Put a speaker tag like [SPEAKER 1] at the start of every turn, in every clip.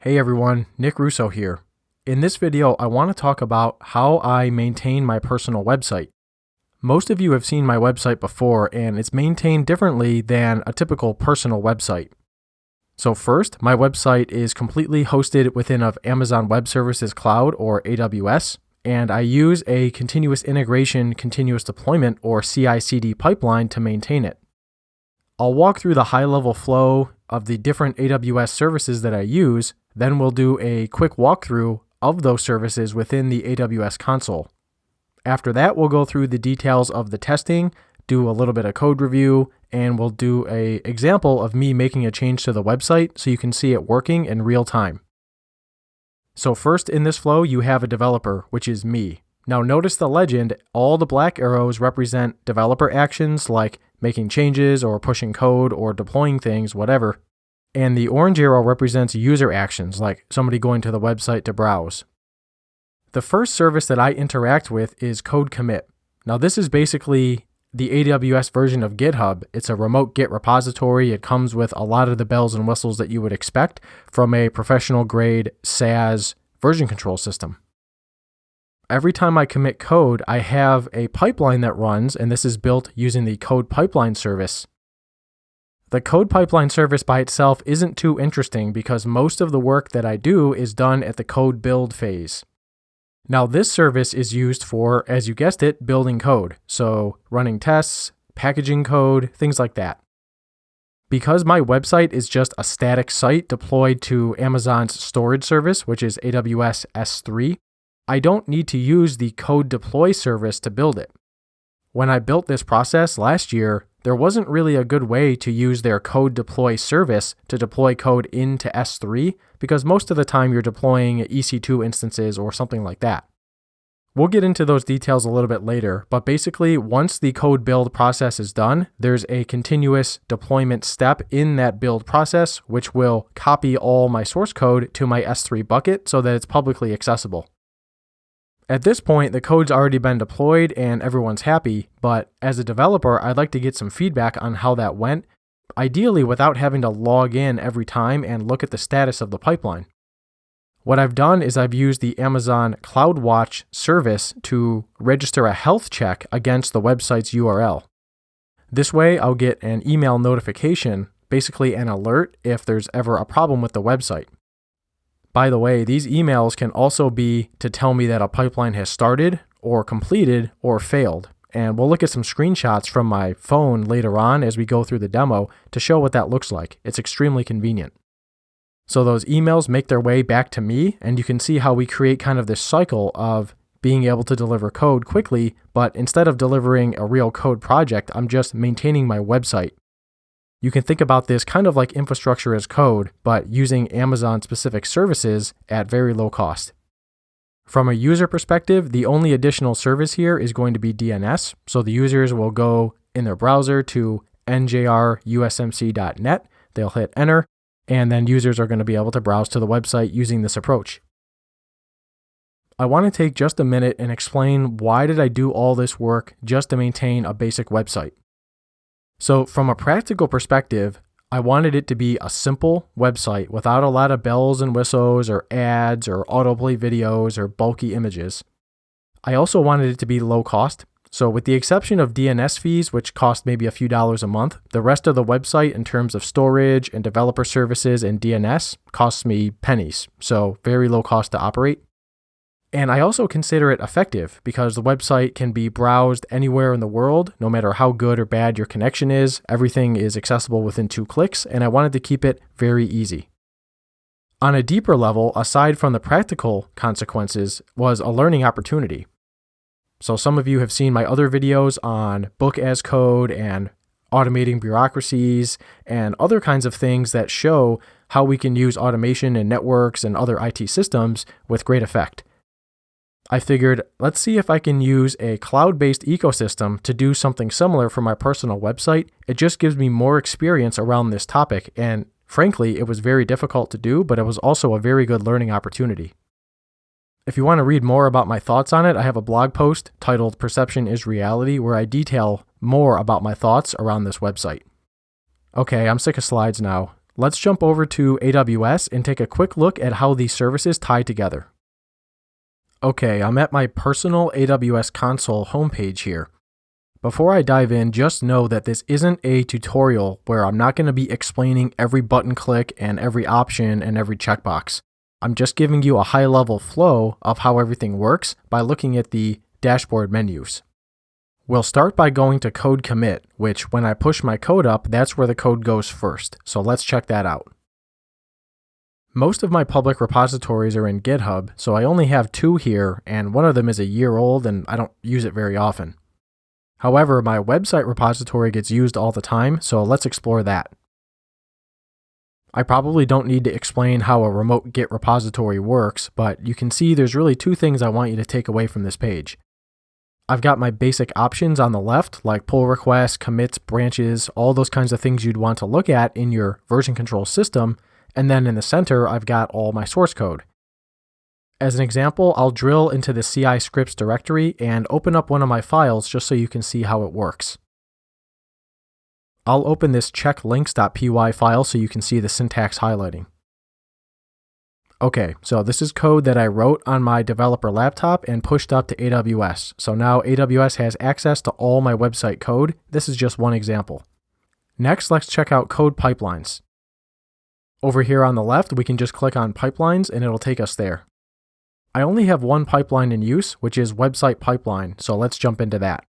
[SPEAKER 1] Hey everyone, Nick Russo here. In this video, I want to talk about how I maintain my personal website. Most of you have seen my website before, and it's maintained differently than a typical personal website. So first, my website is completely hosted within of Amazon Web Services Cloud, or AWS, and I use a continuous integration, continuous deployment, or CI/CD pipeline to maintain it. I'll walk through the high-level flow of the different AWS services that I use, then we'll do a quick walkthrough of those services within the AWS Console. After that, we'll go through the details of the testing, do a little bit of code review, and we'll do an example of me making a change to the website so you can see it working in real time. So first in this flow, you have a developer, which is me. Now notice the legend, all the black arrows represent developer actions like making changes or pushing code or deploying things, whatever. And the orange arrow represents user actions like somebody going to the website to browse. The first service that I interact with is Code Commit. Now this is basically the AWS version of GitHub. It's a remote Git repository. It comes with a lot of the bells and whistles that you would expect from a professional grade SaaS version control system. Every time I commit code, I have a pipeline that runs, and this is built using the code pipeline service. The code pipeline service by itself isn't too interesting because most of the work that I do is done at the code build phase. Now this service is used for, as you guessed it, building code. So running tests, packaging code, things like that. Because my website is just a static site deployed to Amazon's storage service, which is AWS S3, I don't need to use the code deploy service to build it. When I built this process last year, there wasn't really a good way to use their code deploy service to deploy code into S3 because most of the time you're deploying EC2 instances or something like that. We'll get into those details a little bit later, but basically once the code build process is done, there's a continuous deployment step in that build process which will copy all my source code to my S3 bucket so that it's publicly accessible. At this point, the code's already been deployed and everyone's happy, but as a developer, I'd like to get some feedback on how that went, ideally without having to log in every time and look at the status of the pipeline. What I've done is I've used the Amazon CloudWatch service to register a health check against the website's URL. This way, I'll get an email notification, basically an alert if there's ever a problem with the website. By the way, these emails can also be to tell me that a pipeline has started or completed or failed. And we'll look at some screenshots from my phone later on as we go through the demo to show what that looks like. It's extremely convenient. So those emails make their way back to me, and you can see how we create kind of this cycle of being able to deliver code quickly, but instead of delivering a real code project, I'm just maintaining my website. You can think about this kind of like infrastructure as code, but using Amazon-specific services at very low cost. From a user perspective, the only additional service here is going to be DNS, so the users will go in their browser to njrusmc.net, they'll hit enter, and then users are going to be able to browse to the website using this approach. I want to take just a minute and explain why did I do all this work just to maintain a basic website. So from a practical perspective, I wanted it to be a simple website without a lot of bells and whistles or ads or autoplay videos or bulky images. I also wanted it to be low cost. So with the exception of DNS fees, which cost maybe a few dollars a month, the rest of the website in terms of storage and developer services and DNS costs me pennies. So very low cost to operate. And I also consider it effective because the website can be browsed anywhere in the world, no matter how good or bad your connection is. Everything is accessible within 2 clicks, and I wanted to keep it very easy. On a deeper level, aside from the practical consequences, was a learning opportunity. So some of you have seen my other videos on book as code and automating bureaucracies and other kinds of things that show how we can use automation in networks and other IT systems with great effect. I figured, let's see if I can use a cloud-based ecosystem to do something similar for my personal website. It just gives me more experience around this topic, and frankly, it was very difficult to do, but it was also a very good learning opportunity. If you want to read more about my thoughts on it, I have a blog post titled Perception is Reality, where I detail more about my thoughts around this website. Okay, I'm sick of slides now. Let's jump over to AWS and take a quick look at how these services tie together. Okay, I'm at my personal AWS Console homepage here. Before I dive in, just know that this isn't a tutorial where I'm not going to be explaining every button click and every option and every checkbox. I'm just giving you a high-level flow of how everything works by looking at the dashboard menus. We'll start by going to code commit, which when I push my code up, that's where the code goes first. So let's check that out. Most of my public repositories are in GitHub, so I only have 2 here, and one of them is a year old and I don't use it very often. However, my website repository gets used all the time, so let's explore that. I probably don't need to explain how a remote Git repository works, but you can see there's really 2 things I want you to take away from this page. I've got my basic options on the left, like pull requests, commits, branches, all those kinds of things you'd want to look at in your version control system, and then in the center, I've got all my source code. As an example, I'll drill into the CI scripts directory and open up one of my files just so you can see how it works. I'll open this checklinks.py file so you can see the syntax highlighting. Okay, so this is code that I wrote on my developer laptop and pushed up to AWS. So now AWS has access to all my website code. This is just one example. Next, let's check out code pipelines. Over here on the left, we can just click on pipelines and it'll take us there. I only have one pipeline in use, which is website pipeline, so let's jump into that.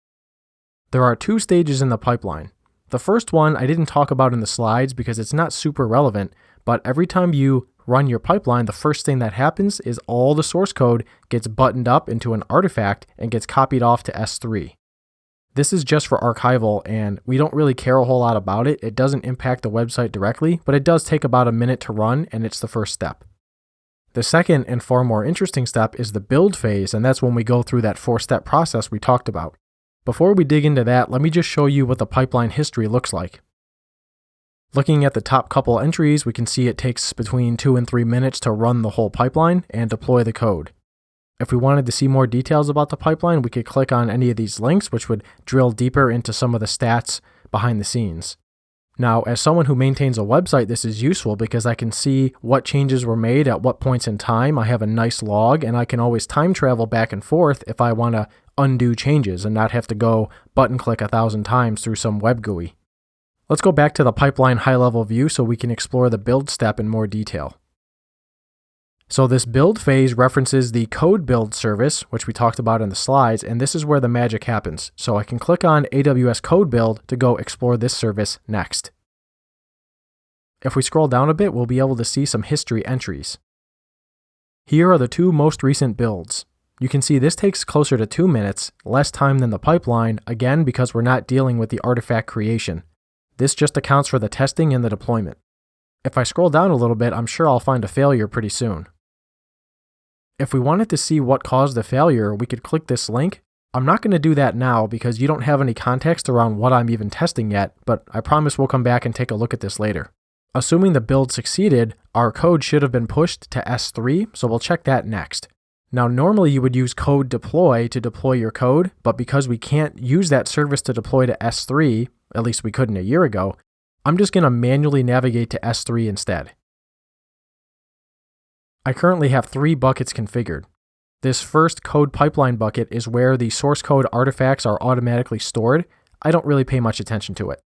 [SPEAKER 1] There are 2 stages in the pipeline. The first one I didn't talk about in the slides because it's not super relevant, but every time you run your pipeline, the first thing that happens is all the source code gets buttoned up into an artifact and gets copied off to S3. This is just for archival, and we don't really care a whole lot about it. It doesn't impact the website directly, but it does take about a minute to run, and it's the first step. The second and far more interesting step is the build phase, and that's when we go through that 4-step process we talked about. Before we dig into that, let me just show you what the pipeline history looks like. Looking at the top couple entries, we can see it takes between 2 and 3 minutes to run the whole pipeline and deploy the code. If we wanted to see more details about the pipeline, we could click on any of these links, which would drill deeper into some of the stats behind the scenes. Now, as someone who maintains a website, this is useful because I can see what changes were made at what points in time. I have a nice log, and I can always time travel back and forth if I want to undo changes and not have to go button click 1,000 times through some web GUI. Let's go back to the pipeline high-level view so we can explore the build step in more detail. So this build phase references the code build service, which we talked about in the slides, and this is where the magic happens. So I can click on AWS code build to go explore this service next. If we scroll down a bit, we'll be able to see some history entries. Here are the 2 most recent builds. You can see this takes closer to 2 minutes, less time than the pipeline, again because we're not dealing with the artifact creation. This just accounts for the testing and the deployment. If I scroll down a little bit, I'm sure I'll find a failure pretty soon. If we wanted to see what caused the failure, we could click this link. I'm not going to do that now because you don't have any context around what I'm even testing yet, but I promise we'll come back and take a look at this later. Assuming the build succeeded, our code should have been pushed to S3, so we'll check that next. Now, normally you would use code deploy to deploy your code, but because we can't use that service to deploy to S3, at least we couldn't a year ago, I'm just going to manually navigate to S3 instead. I currently have 3 buckets configured. This first code pipeline bucket is where the source code artifacts are automatically stored. I don't really pay much attention to it.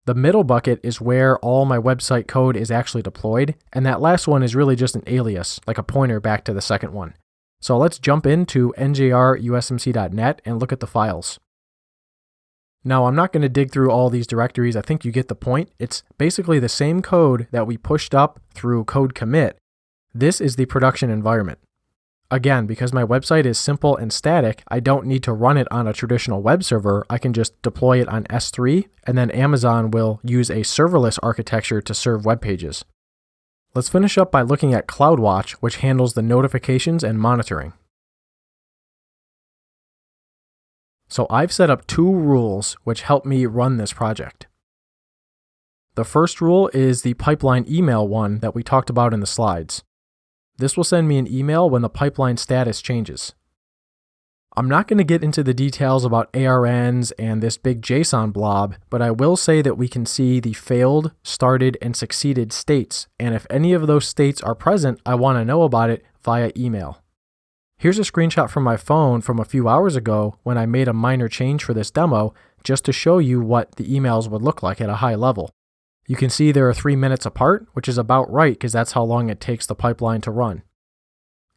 [SPEAKER 1] The middle bucket is where all my website code is actually deployed, and that last one is really just an alias, like a pointer back to the second one. So let's jump into njrusmc.net and look at the files. Now, I'm not going to dig through all these directories. I think you get the point. It's basically the same code that we pushed up through code commit. This is the production environment. Again, because my website is simple and static, I don't need to run it on a traditional web server. I can just deploy it on S3, and then Amazon will use a serverless architecture to serve web pages. Let's finish up by looking at CloudWatch, which handles the notifications and monitoring. So I've set up 2 rules which help me run this project. The first rule is the pipeline email one that we talked about in the slides. This will send me an email when the pipeline status changes. I'm not going to get into the details about ARNs and this big JSON blob, but I will say that we can see the failed, started, and succeeded states, and if any of those states are present, I want to know about it via email. Here's a screenshot from my phone from a few hours ago when I made a minor change for this demo just to show you what the emails would look like at a high level. You can see they're 3 minutes apart, which is about right because that's how long it takes the pipeline to run.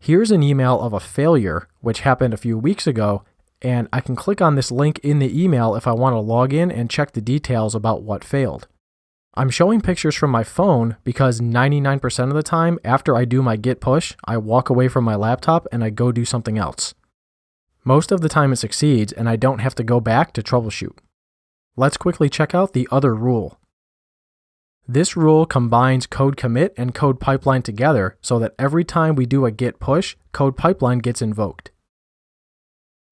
[SPEAKER 1] Here's an email of a failure, which happened a few weeks ago, and I can click on this link in the email if I want to log in and check the details about what failed. I'm showing pictures from my phone because 99% of the time after I do my git push, I walk away from my laptop and I go do something else. Most of the time it succeeds and I don't have to go back to troubleshoot. Let's quickly check out the other rule. This rule combines code commit and code pipeline together so that every time we do a git push, code pipeline gets invoked.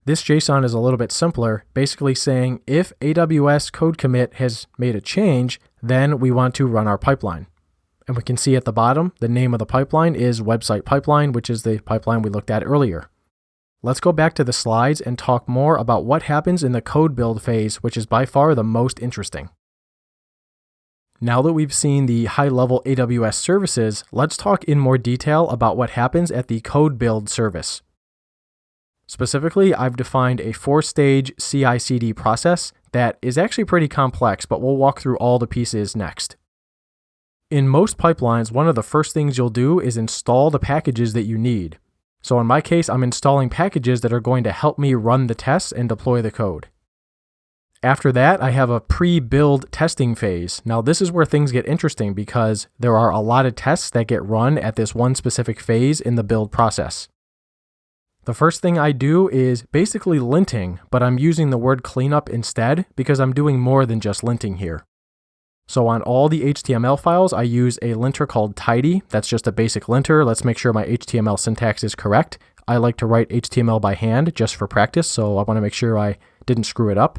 [SPEAKER 1] This JSON is a little bit simpler, basically saying if AWS code commit has made a change, then we want to run our pipeline. And we can see at the bottom, the name of the pipeline is website pipeline, which is the pipeline we looked at earlier. Let's go back to the slides and talk more about what happens in the code build phase, which is by far the most interesting. Now that we've seen the high-level AWS services, let's talk in more detail about what happens at the code build service. Specifically, I've defined a 4-stage CI/CD process that is actually pretty complex, but we'll walk through all the pieces next. In most pipelines, one of the first things you'll do is install the packages that you need. So in my case, I'm installing packages that are going to help me run the tests and deploy the code. After that, I have a pre-build testing phase. Now this is where things get interesting because there are a lot of tests that get run at this one specific phase in the build process. The first thing I do is basically linting, but I'm using the word cleanup instead because I'm doing more than just linting here. So on all the HTML files, I use a linter called tidy. That's just a basic linter. Let's make sure my HTML syntax is correct. I like to write HTML by hand just for practice, so I want to make sure I didn't screw it up.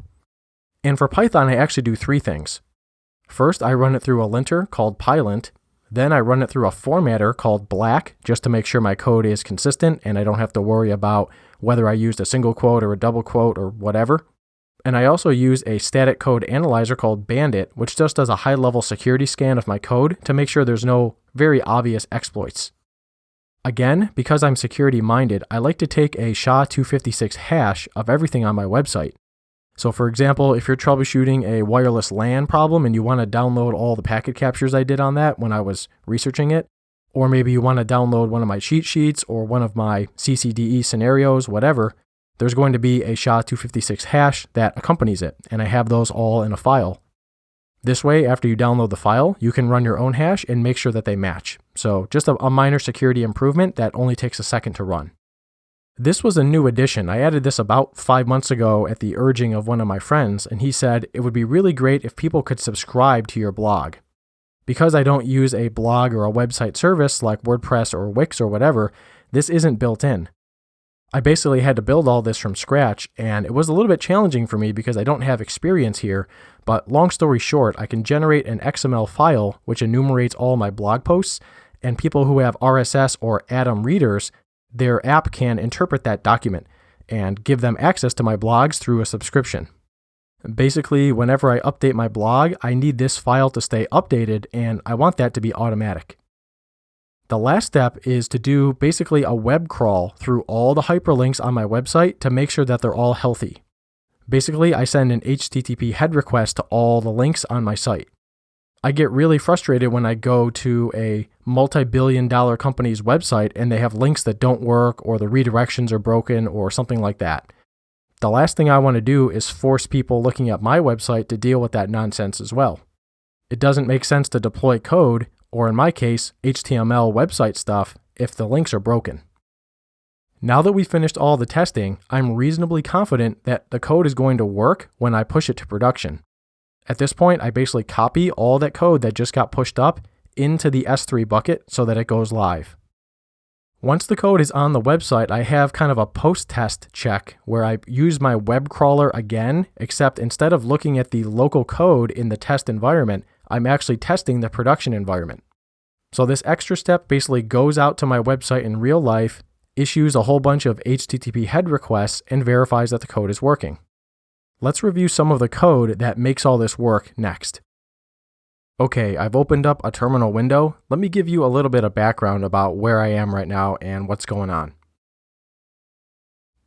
[SPEAKER 1] And for Python, I actually do 3 things. First, I run it through a linter called pylint. Then I run it through a formatter called black, just to make sure my code is consistent and I don't have to worry about whether I used a single quote or a double quote or whatever. And I also use a static code analyzer called bandit, which just does a high-level security scan of my code to make sure there's no very obvious exploits. Again, because I'm security-minded, I like to take a SHA-256 hash of everything on my website. So for example, if you're troubleshooting a wireless LAN problem and you want to download all the packet captures I did on that when I was researching it, or maybe you want to download one of my cheat sheets or one of my CCDE scenarios, whatever, there's going to be a SHA-256 hash that accompanies it, and I have those all in a file. This way, after you download the file, you can run your own hash and make sure that they match. So just a minor security improvement that only takes a second to run. This was a new addition. I added this about 5 months ago at the urging of one of my friends, and he said it would be really great if people could subscribe to your blog. Because I don't use a blog or a website service like WordPress or Wix or whatever, this isn't built in. I basically had to build all this from scratch, and it was a little bit challenging for me because I don't have experience here, but long story short, I can generate an XML file which enumerates all my blog posts, and people who have RSS or Atom readers, their app can interpret that document and give them access to my blogs through a subscription. Basically, whenever I update my blog, I need this file to stay updated, and I want that to be automatic. The last step is to do basically a web crawl through all the hyperlinks on my website to make sure that they're all healthy. Basically, I send an HTTP head request to all the links on my site. I get really frustrated when I go to a multi-billion-dollar company's website and they have links that don't work or the redirections are broken or something like that. The last thing I want to do is force people looking at my website to deal with that nonsense as well. It doesn't make sense to deploy code, or in my case, HTML website stuff, if the links are broken. Now that we've finished all the testing, I'm reasonably confident that the code is going to work when I push it to production. At this point, I basically copy all that code that just got pushed up into the S3 bucket so that it goes live. Once the code is on the website, I have kind of a post-test check where I use my web crawler again, except instead of looking at the local code in the test environment, I'm actually testing the production environment. So this extra step basically goes out to my website in real life, issues a whole bunch of HTTP head requests, and verifies that the code is working. Let's review some of the code that makes all this work next. Okay, I've opened up a terminal window. Let me give you a little bit of background about where I am right now and what's going on.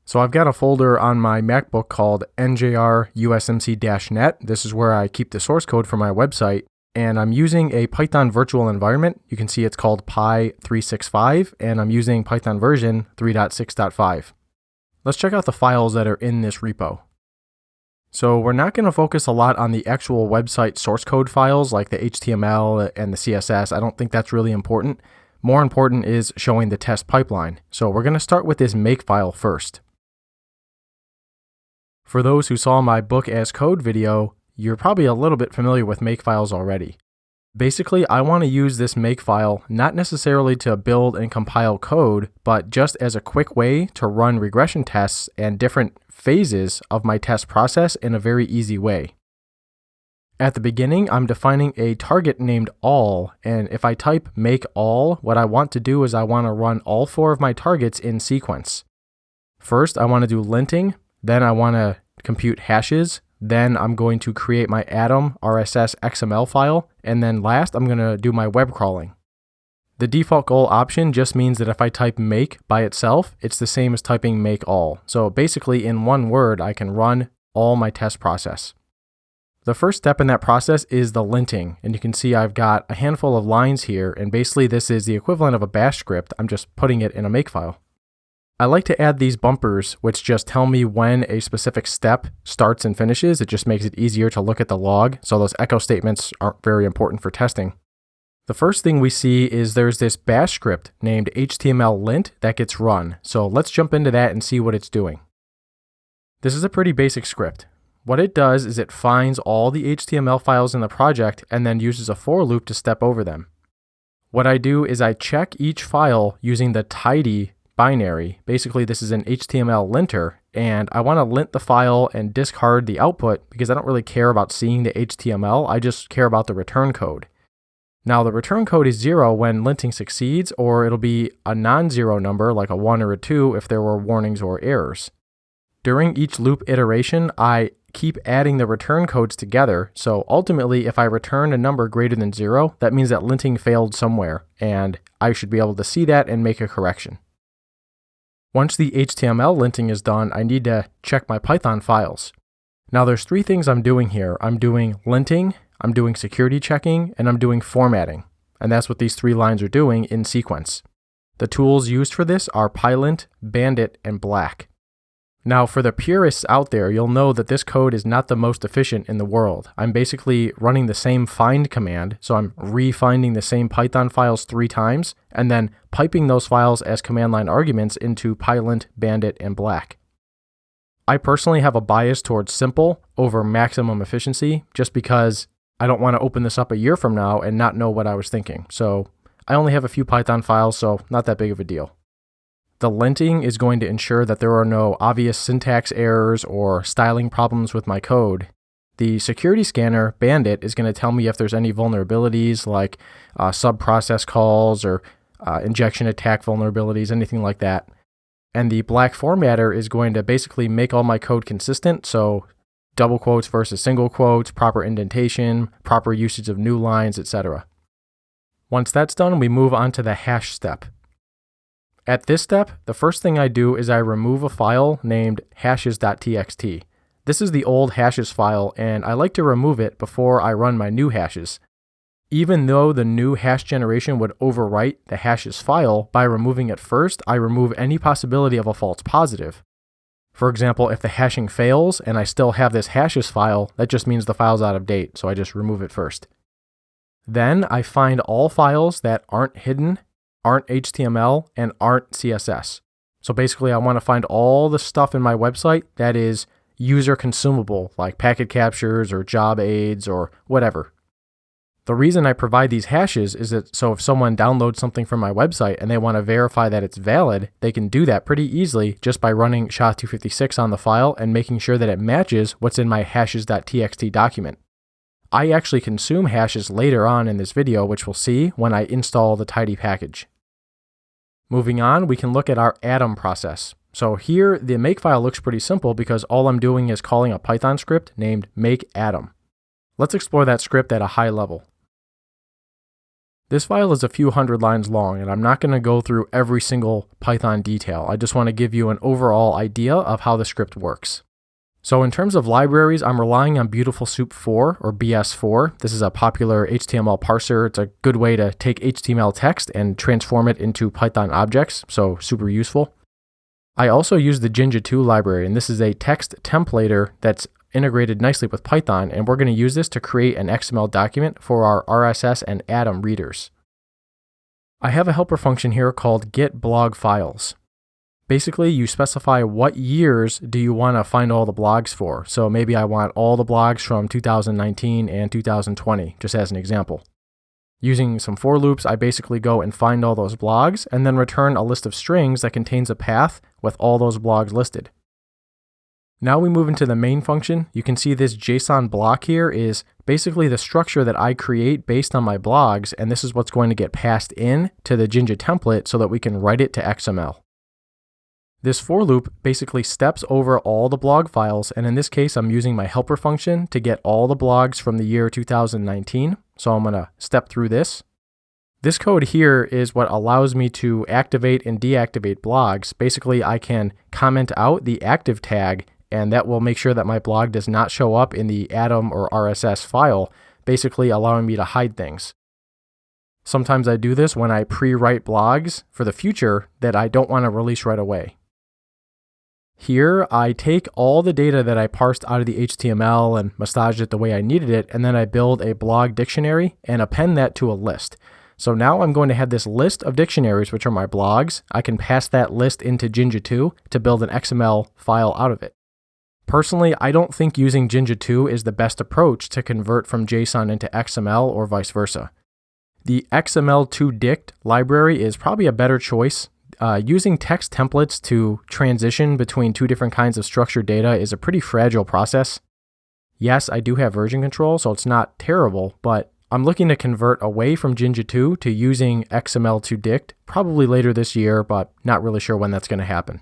[SPEAKER 1] So I've got a folder on my MacBook called njrusmc-net. This is where I keep the source code for my website, and I'm using a Python virtual environment. You can see it's called Pi365, and I'm using Python version 3.6.5. Let's check out the files that are in this repo. So we're not going to focus a lot on the actual website source code files like the HTML and the CSS. I don't think that's really important. More important is showing the test pipeline. So we're going to start with this make file first. For those who saw my book as code video, you're probably a little bit familiar with makefiles already. Basically, I want to use this makefile not necessarily to build and compile code, but just as a quick way to run regression tests and different phases of my test process in a very easy way. At the beginning, I'm defining a target named all, and if I type make all, what I want to do is I want to run all 4 of my targets in sequence. First, I want to do linting, then I want to compute hashes, then I'm going to create my Atom RSS XML file, and then last I'm going to do my web crawling. The default goal option just means that if I type make by itself, it's the same as typing make all. So basically in one word, I can run all my test process. The first step in that process is the linting, and you can see I've got a handful of lines here, and basically this is the equivalent of a bash script. I'm just putting it in a makefile. I like to add these bumpers, which just tell me when a specific step starts and finishes. It just makes it easier to look at the log, so those echo statements aren't very important for testing. The first thing we see is there's this bash script named HTML-lint that gets run, so let's jump into that and see what it's doing. This is a pretty basic script. What it does is it finds all the HTML files in the project and then uses a for loop to step over them. What I do is I check each file using the tidy binary. Basically, this is an HTML linter, and I want to lint the file and discard the output because I don't really care about seeing the HTML, I just care about the return code. Now, the return code is 0 when linting succeeds, or it'll be a non-zero number like a 1 or a 2 if there were warnings or errors. During each loop iteration, I keep adding the return codes together, so ultimately if I return a number greater than 0, that means that linting failed somewhere, and I should be able to see that and make a correction. Once the HTML linting is done, I need to check my Python files. Now there's 3 things I'm doing here. I'm doing linting, I'm doing security checking, and I'm doing formatting. And that's what these 3 lines are doing in sequence. The tools used for this are Pylint, Bandit, and Black. Now for the purists out there, you'll know that this code is not the most efficient in the world. I'm basically running the same find command, so I'm re-finding the same Python files 3 times, and then piping those files as command line arguments into Pylint, Bandit, and Black. I personally have a bias towards simple over maximum efficiency, just because I don't want to open this up a year from now and not know what I was thinking. So I only have a few Python files, so not that big of a deal. The linting is going to ensure that there are no obvious syntax errors or styling problems with my code. The security scanner, Bandit, is going to tell me if there's any vulnerabilities like sub-process calls or injection attack vulnerabilities, anything like that. And the Black formatter is going to basically make all my code consistent, so double quotes versus single quotes, proper indentation, proper usage of new lines, etc. Once that's done, we move on to the hash step. At this step, the first thing I do is I remove a file named hashes.txt. This is the old hashes file, and I like to remove it before I run my new hashes. Even though the new hash generation would overwrite the hashes file, by removing it first, I remove any possibility of a false positive. For example, if the hashing fails and I still have this hashes file, that just means the file's out of date, so I just remove it first. Then I find all files that aren't hidden, aren't HTML, and aren't CSS. So basically I want to find all the stuff in my website that is user consumable, like packet captures or job aids or whatever. The reason I provide these hashes is that so if someone downloads something from my website and they want to verify that it's valid, they can do that pretty easily just by running SHA-256 on the file and making sure that it matches what's in my hashes.txt document. I actually consume hashes later on in this video, which we'll see when I install the tidy package. Moving on, we can look at our Atom process. So here, the makefile looks pretty simple because all I'm doing is calling a Python script named makeAtom. Let's explore that script at a high level. This file is a few hundred lines long, and I'm not going to go through every single Python detail. I just want to give you an overall idea of how the script works. So in terms of libraries, I'm relying on Beautiful Soup 4 or BS4. This is a popular HTML parser. It's a good way to take HTML text and transform it into Python objects, so super useful. I also use the Jinja 2 library, and this is a text templater that's integrated nicely with Python, and we're going to use this to create an XML document for our RSS and Atom readers. I have a helper function here called getBlogFiles. Basically, you specify what years do you want to find all the blogs for. So maybe I want all the blogs from 2019 and 2020, just as an example. Using some for loops, I basically go and find all those blogs and then return a list of strings that contains a path with all those blogs listed. Now we move into the main function. You can see this JSON block here is basically the structure that I create based on my blogs, and this is what's going to get passed in to the Jinja template so that we can write it to XML. This for loop basically steps over all the blog files, and in this case, I'm using my helper function to get all the blogs from the year 2019. So I'm going to step through this. This code here is what allows me to activate and deactivate blogs. Basically, I can comment out the active tag, and that will make sure that my blog does not show up in the Atom or RSS file, basically allowing me to hide things. Sometimes I do this when I pre-write blogs for the future that I don't want to release right away. Here, I take all the data that I parsed out of the HTML and massaged it the way I needed it, and then I build a blog dictionary and append that to a list. So now I'm going to have this list of dictionaries, which are my blogs. I can pass that list into Jinja 2 to build an XML file out of it. Personally, I don't think using Jinja 2 is the best approach to convert from JSON into XML or vice versa. The XML2dict library is probably a better choice. Using text templates to transition between two different kinds of structured data is a pretty fragile process. Yes, I do have version control, so it's not terrible, but I'm looking to convert away from Jinja 2 to using XML2dict probably later this year, but not really sure when that's going to happen.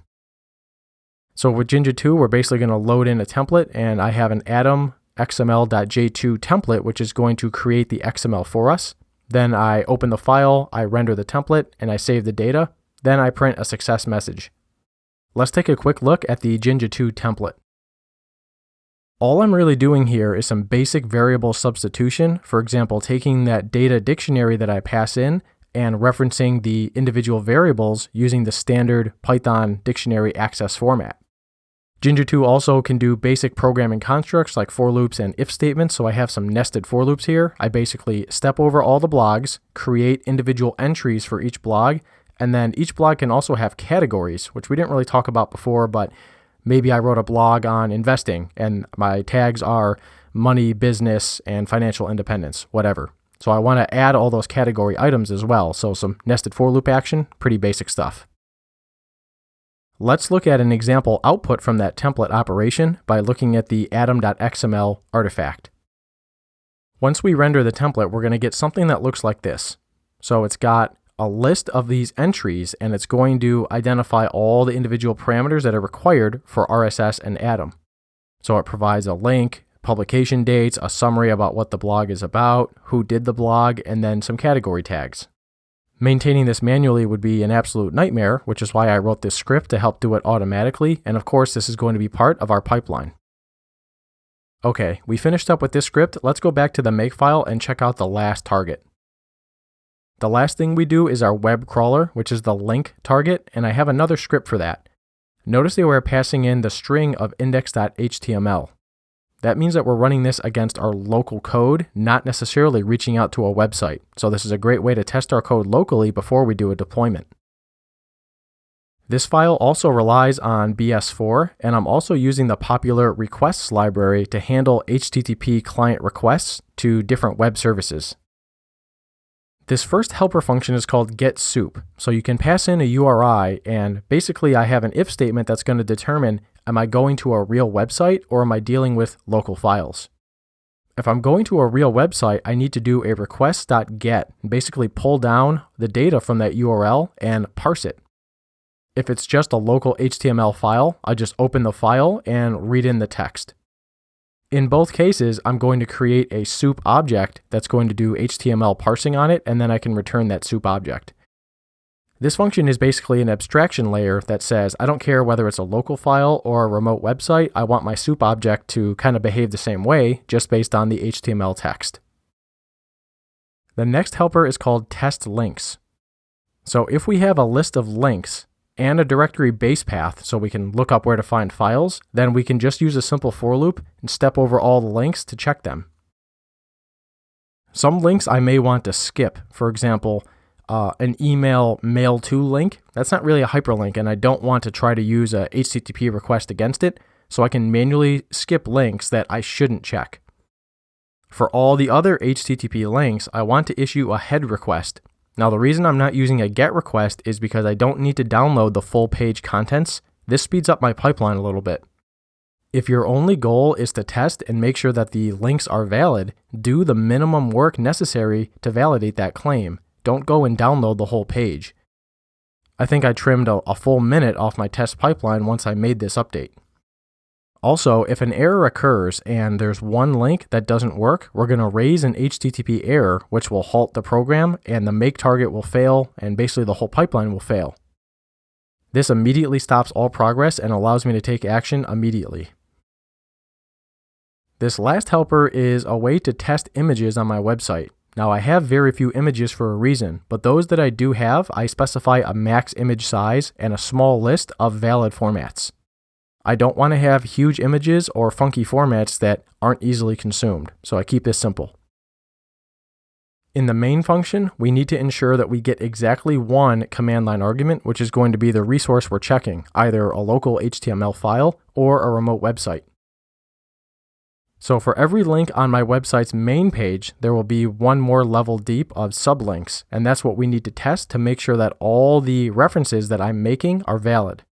[SPEAKER 1] So with Jinja 2, we're basically going to load in a template, and I have an Atom XML.j2 template, which is going to create the XML for us. Then I open the file, I render the template, and I save the data. Then I print a success message. Let's take a quick look at the Jinja 2 template. All I'm really doing here is some basic variable substitution. For example, taking that data dictionary that I pass in and referencing the individual variables using the standard Python dictionary access format. Jinja 2 also can do basic programming constructs like for loops and if statements, so I have some nested for loops here. I basically step over all the blogs, create individual entries for each blog, and then each blog can also have categories, which we didn't really talk about before, but maybe I wrote a blog on investing and my tags are money, business, and financial independence, whatever. So I want to add all those category items as well. So some nested for loop action, pretty basic stuff. Let's look at an example output from that template operation by looking at the atom.xml artifact. Once we render the template, we're going to get something that looks like this. So it's got a list of these entries, and it's going to identify all the individual parameters that are required for RSS and Atom. So it provides a link, publication dates, a summary about what the blog is about, who did the blog, and then some category tags. Maintaining this manually would be an absolute nightmare, which is why I wrote this script to help do it automatically, and of course this is going to be part of our pipeline. Okay, we finished up with this script. Let's go back to the makefile and check out the last target. The last thing we do is our web crawler, which is the link target, and I have another script for that. Notice that we're passing in the string of index.html. That means that we're running this against our local code, not necessarily reaching out to a website. So this is a great way to test our code locally before we do a deployment. This file also relies on BS4, and I'm also using the popular requests library to handle HTTP client requests to different web services. This first helper function is called getSoup. So you can pass in a URI, and basically I have an if statement that's going to determine, am I going to a real website or am I dealing with local files? If I'm going to a real website, I need to do a request.get and basically pull down the data from that URL and parse it. If it's just a local HTML file, I just open the file and read in the text. In both cases, I'm going to create a soup object that's going to do HTML parsing on it, and then I can return that soup object. This function is basically an abstraction layer that says, I don't care whether it's a local file or a remote website, I want my soup object to kind of behave the same way, just based on the HTML text. The next helper is called test links. So if we have a list of links and a directory base path so we can look up where to find files, then we can just use a simple for loop and step over all the links to check them. Some links I may want to skip. For example, an email mail to link. That's not really a hyperlink, and I don't want to try to use a HTTP request against it, so I can manually skip links that I shouldn't check. For all the other HTTP links, I want to issue a head request. Now, the reason I'm not using a GET request is because I don't need to download the full page contents. This speeds up my pipeline a little bit. If your only goal is to test and make sure that the links are valid, do the minimum work necessary to validate that claim. Don't go and download the whole page. I think I trimmed a full minute off my test pipeline once I made this update. Also, if an error occurs and there's one link that doesn't work, we're going to raise an HTTP error, which will halt the program, and the make target will fail, and basically the whole pipeline will fail. This immediately stops all progress and allows me to take action immediately. This last helper is a way to test images on my website. Now, I have very few images for a reason, but those that I do have, I specify a max image size and a small list of valid formats. I don't want to have huge images or funky formats that aren't easily consumed, so I keep this simple. In the main function, we need to ensure that we get exactly one command line argument, which is going to be the resource we're checking, either a local HTML file or a remote website. So for every link on my website's main page, there will be one more level deep of sublinks, and that's what we need to test to make sure that all the references that I'm making are valid.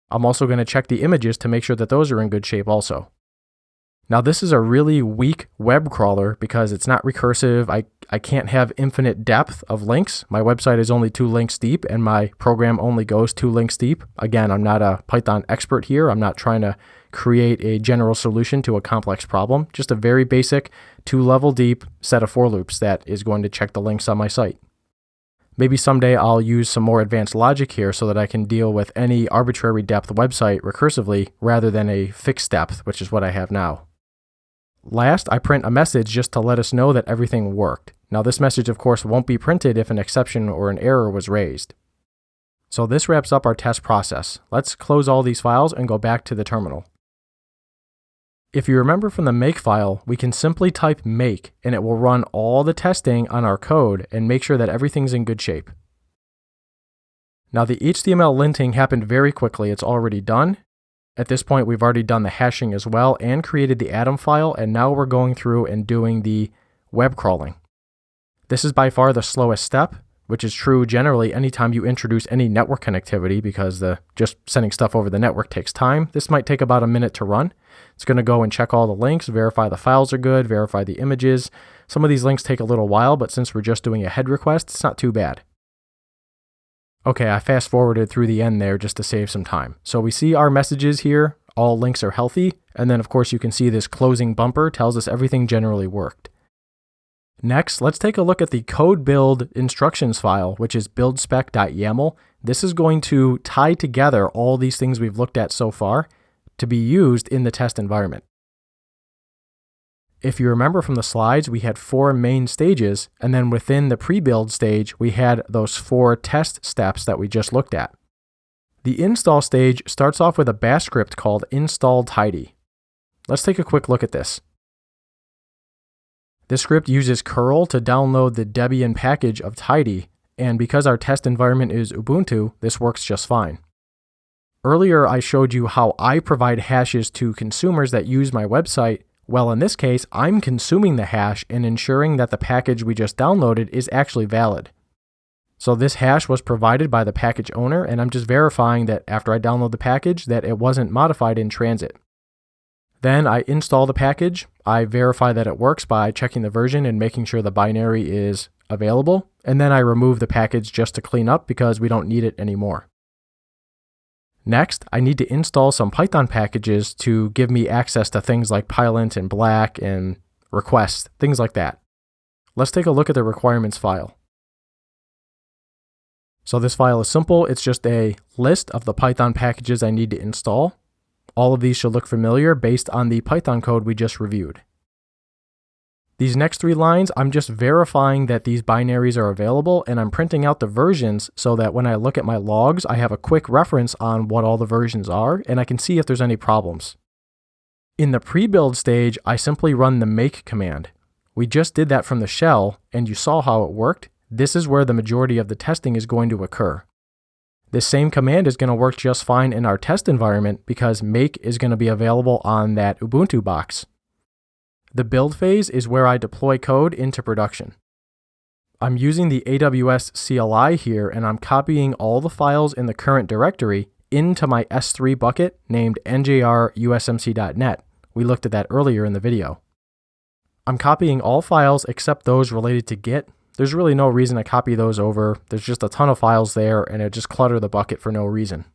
[SPEAKER 1] I'm also going to check the images to make sure that those are in good shape also. Now, this is a really weak web crawler because it's not recursive. I can't have infinite depth of links. My website is only 2 links deep, and my program only goes 2 links deep. Again, I'm not a Python expert here. I'm not trying to create a general solution to a complex problem. Just a very basic 2-level deep set of for loops that is going to check the links on my site. Maybe someday I'll use some more advanced logic here so that I can deal with any arbitrary depth website recursively rather than a fixed depth, which is what I have now. Last, I print a message just to let us know that everything worked. Now, this message, of course, won't be printed if an exception or an error was raised. So this wraps up our test process. Let's close all these files and go back to the terminal. If you remember from the make file, we can simply type make, and it will run all the testing on our code and make sure that everything's in good shape. Now, the HTML linting happened very quickly. It's already done. At this point, we've already done the hashing as well and created the Atom file, and now we're going through and doing the web crawling. This is by far the slowest step, which is true generally anytime you introduce any network connectivity because just sending stuff over the network takes time. This might take about a minute to run. It's going to go and check all the links, verify the files are good, verify the images. Some of these links take a little while, but since we're just doing a head request, it's not too bad. Okay, I fast forwarded through the end there just to save some time. So we see our messages here, all links are healthy, and then of course you can see this closing bumper tells us everything generally worked. Next, let's take a look at the code build instructions file, which is buildspec.yaml. This is going to tie together all these things we've looked at so far to be used in the test environment. If you remember from the slides, we had 4 main stages, and then within the pre-build stage, we had those 4 test steps that we just looked at. The install stage starts off with a bash script called install tidy. Let's take a quick look at this. This script uses curl to download the Debian package of tidy, and because our test environment is Ubuntu, this works just fine. Earlier, I showed you how I provide hashes to consumers that use my website. Well, in this case, I'm consuming the hash and ensuring that the package we just downloaded is actually valid. So this hash was provided by the package owner, and I'm just verifying that after I download the package that it wasn't modified in transit. Then I install the package. I verify that it works by checking the version and making sure the binary is available. And then I remove the package just to clean up because we don't need it anymore. Next, I need to install some Python packages to give me access to things like Pylint and Black and requests, things like that. Let's take a look at the requirements file. So this file is simple. It's just a list of the Python packages I need to install. All of these should look familiar based on the Python code we just reviewed. These next 3 lines, I'm just verifying that these binaries are available, and I'm printing out the versions so that when I look at my logs, I have a quick reference on what all the versions are, and I can see if there's any problems. In the pre-build stage, I simply run the make command. We just did that from the shell, and you saw how it worked. This is where the majority of the testing is going to occur. This same command is going to work just fine in our test environment because make is going to be available on that Ubuntu box. The build phase is where I deploy code into production. I'm using the AWS CLI here, and I'm copying all the files in the current directory into my S3 bucket named njrusmc.net. We looked at that earlier in the video. I'm copying all files except those related to Git. There's really no reason to copy those over. There's just a ton of files there, and it just clutter the bucket for no reason.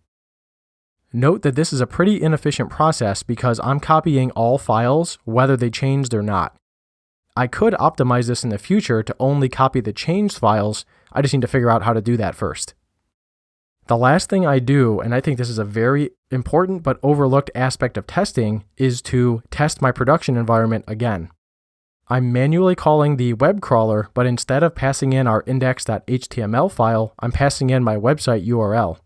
[SPEAKER 1] Note that this is a pretty inefficient process because I'm copying all files, whether they changed or not. I could optimize this in the future to only copy the changed files. I just need to figure out how to do that first. The last thing I do, and I think this is a very important but overlooked aspect of testing, is to test my production environment again. I'm manually calling the web crawler, but instead of passing in our index.html file, I'm passing in my website URL.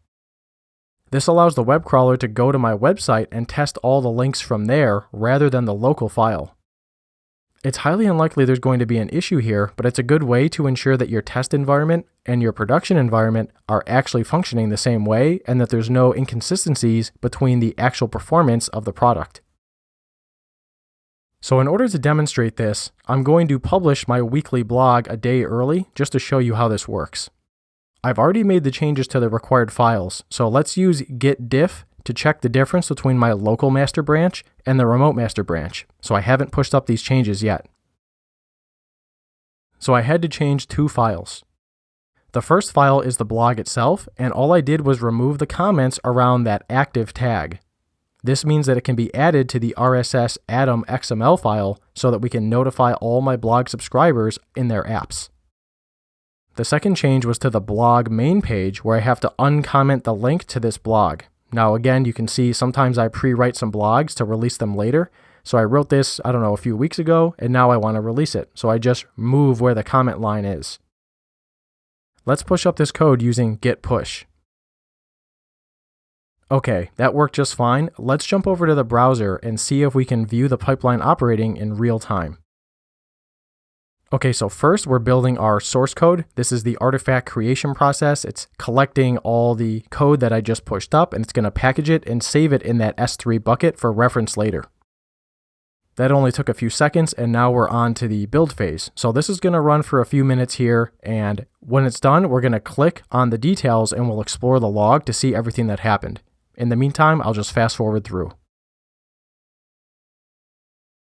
[SPEAKER 1] This allows the web crawler to go to my website and test all the links from there rather than the local file. It's highly unlikely there's going to be an issue here, but it's a good way to ensure that your test environment and your production environment are actually functioning the same way and that there's no inconsistencies between the actual performance of the product. So in order to demonstrate this, I'm going to publish my weekly blog a day early just to show you how this works. I've already made the changes to the required files, so let's use git diff to check the difference between my local master branch and the remote master branch, so I haven't pushed up these changes yet. So I had to change 2 files. The first file is the blog itself, and all I did was remove the comments around that active tag. This means that it can be added to the RSS Atom XML file so that we can notify all my blog subscribers in their apps. The second change was to the blog main page where I have to uncomment the link to this blog. Now again, you can see sometimes I pre-write some blogs to release them later. So I wrote this, a few weeks ago, and now I want to release it. So I just move where the comment line is. Let's push up this code using git push. Okay, that worked just fine. Let's jump over to the browser and see if we can view the pipeline operating in real time. Okay, so first we're building our source code. This is the artifact creation process. It's collecting all the code that I just pushed up, and it's going to package it and save it in that S3 bucket for reference later. That only took a few seconds, and now we're on to the build phase. So this is going to run for a few minutes here, and when it's done, we're going to click on the details and we'll explore the log to see everything that happened. In the meantime, I'll just fast forward through.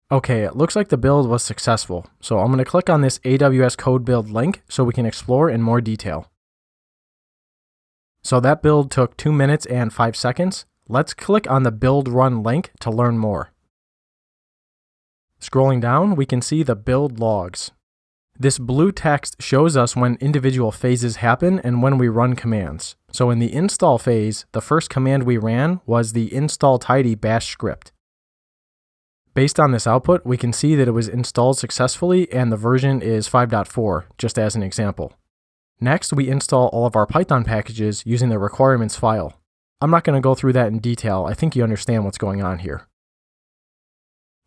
[SPEAKER 1] Okay, it looks like the build was successful, so I'm going to click on this AWS code build link so we can explore in more detail. So that build took 2 minutes and 5 seconds. Let's click on the build run link to learn more. Scrolling down, we can see the build logs. This blue text shows us when individual phases happen and when we run commands. So in the install phase, the first command we ran was the install tidy bash script. Based on this output, we can see that it was installed successfully and the version is 5.4, just as an example. Next, we install all of our Python packages using the requirements file. I'm not going to go through that in detail. I think you understand what's going on here.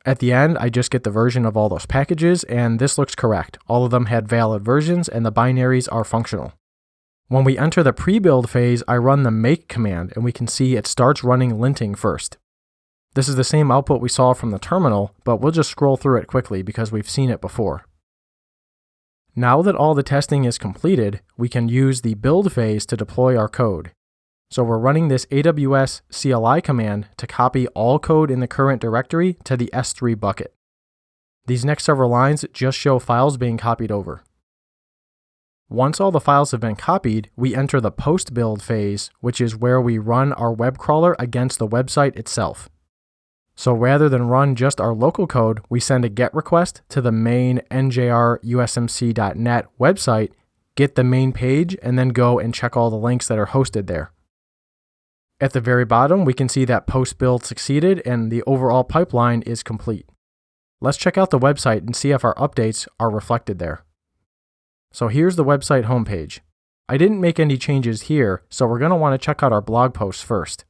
[SPEAKER 1] At the end, I just get the version of all those packages, and this looks correct. All of them had valid versions, and the binaries are functional. When we enter the pre-build phase, I run the make command, and we can see it starts running linting first. This is the same output we saw from the terminal, but we'll just scroll through it quickly because we've seen it before. Now that all the testing is completed, we can use the build phase to deploy our code. So we're running this AWS CLI command to copy all code in the current directory to the S3 bucket. These next several lines just show files being copied over. Once all the files have been copied, we enter the post-build phase, which is where we run our web crawler against the website itself. So rather than run just our local code, we send a GET request to the main njrusmc.net website, get the main page, and then go and check all the links that are hosted there. At the very bottom, we can see that post-build succeeded and the overall pipeline is complete. Let's check out the website and see if our updates are reflected there. So here's the website homepage. I didn't make any changes here, so we're going to want to check out our blog posts first.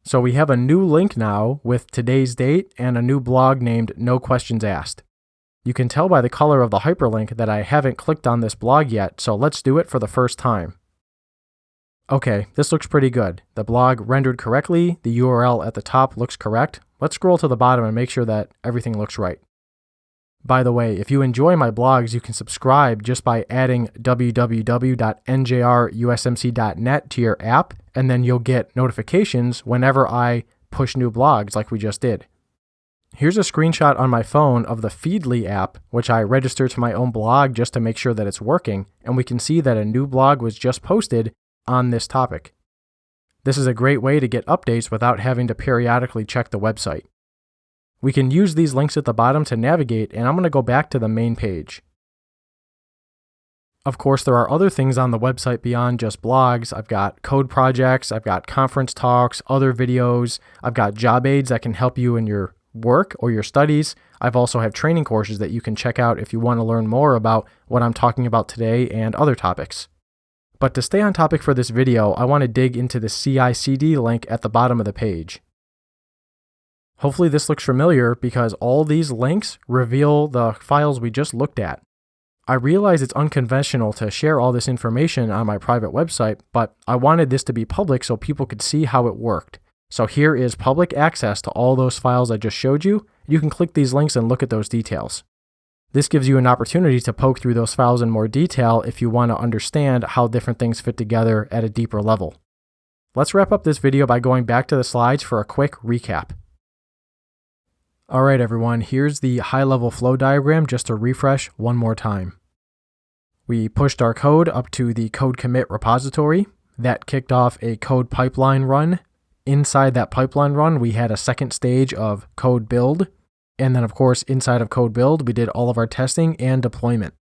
[SPEAKER 1] So we have a new link now with today's date and a new blog named No Questions Asked. You can tell by the color of the hyperlink that I haven't clicked on this blog yet, so let's do it for the first time. Okay, this looks pretty good. The blog rendered correctly, the URL at the top looks correct. Let's scroll to the bottom and make sure that everything looks right. By the way, if you enjoy my blogs, you can subscribe just by adding www.njrusmc.net to your app, and then you'll get notifications whenever I push new blogs like we just did. Here's a screenshot on my phone of the Feedly app, which I registered to my own blog just to make sure that it's working, and we can see that a new blog was just posted on this topic. This is a great way to get updates without having to periodically check the website. We can use these links at the bottom to navigate, and I'm going to go back to the main page. Of course, there are other things on the website beyond just blogs. I've got code projects, I've got conference talks, other videos, I've got job aids that can help you in your work or your studies. I've also have training courses that you can check out if you want to learn more about what I'm talking about today and other topics. But to stay on topic for this video, I want to dig into the CI/CD link at the bottom of the page. Hopefully this looks familiar because all these links reveal the files we just looked at. I realize it's unconventional to share all this information on my private website, but I wanted this to be public so people could see how it worked. So here is public access to all those files I just showed you. You can click these links and look at those details. This gives you an opportunity to poke through those files in more detail if you want to understand how different things fit together at a deeper level. Let's wrap up this video by going back to the slides for a quick recap. All right, everyone, here's the high-level flow diagram just to refresh one more time. We pushed our code up to the code commit repository. That kicked off a code pipeline run. Inside that pipeline run, we had a second stage of code build. And then, of course, inside of code build, we did all of our testing and deployment.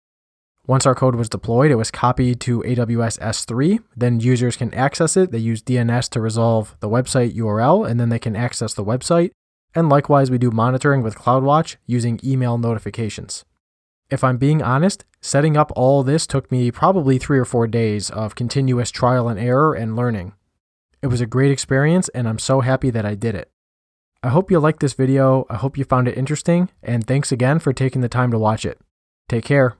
[SPEAKER 1] Once our code was deployed, it was copied to AWS S3. Then users can access it. They use DNS to resolve the website URL, and then they can access the website. And likewise, we do monitoring with CloudWatch using email notifications. If I'm being honest, setting up all this took me probably 3 or 4 days of continuous trial and error and learning. It was a great experience, and I'm so happy that I did it. I hope you liked this video, I hope you found it interesting, and thanks again for taking the time to watch it. Take care.